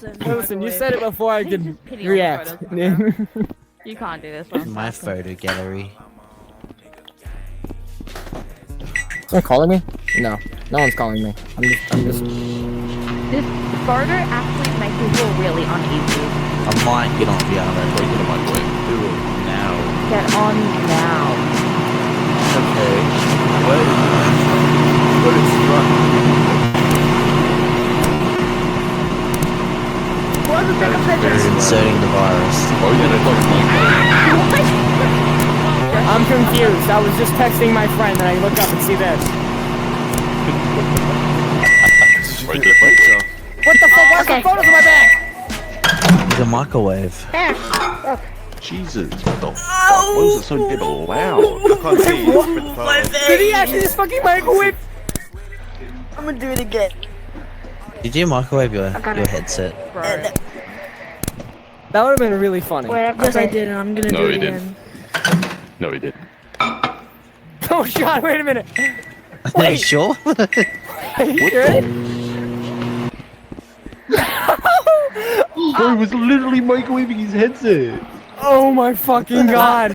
Listen, you said it before I could Pity on the react. photos. You can't do this one. My photo gallery. Someone calling me? No. No one's calling me. I'm just... This photo actually makes me feel really uneasy. I might get on piano, but Put it in the microwave. Do it now. Get on now. Okay. Wait. But it's struck. What the That is very it's inserting the virus. Oh, yeah, that's like I'm confused. I was just texting my friend and I look up and see this. right there. Right there. What the fuck? Why are some photos in my bag? It's a microwave. Jesus, what the fuck? Why is it so damn loud? I can't see you. With the phone. Did he actually just fucking microwave? I'm gonna do it again. Did you microwave your headset? Bro. That would have been really funny. Yes, I did, and I'm gonna No, do it he again. didn't. No, he didn't. Oh god, wait a minute. Are you sure? Are you sure? Bro, he was literally microwaving his headset. Oh my fucking god.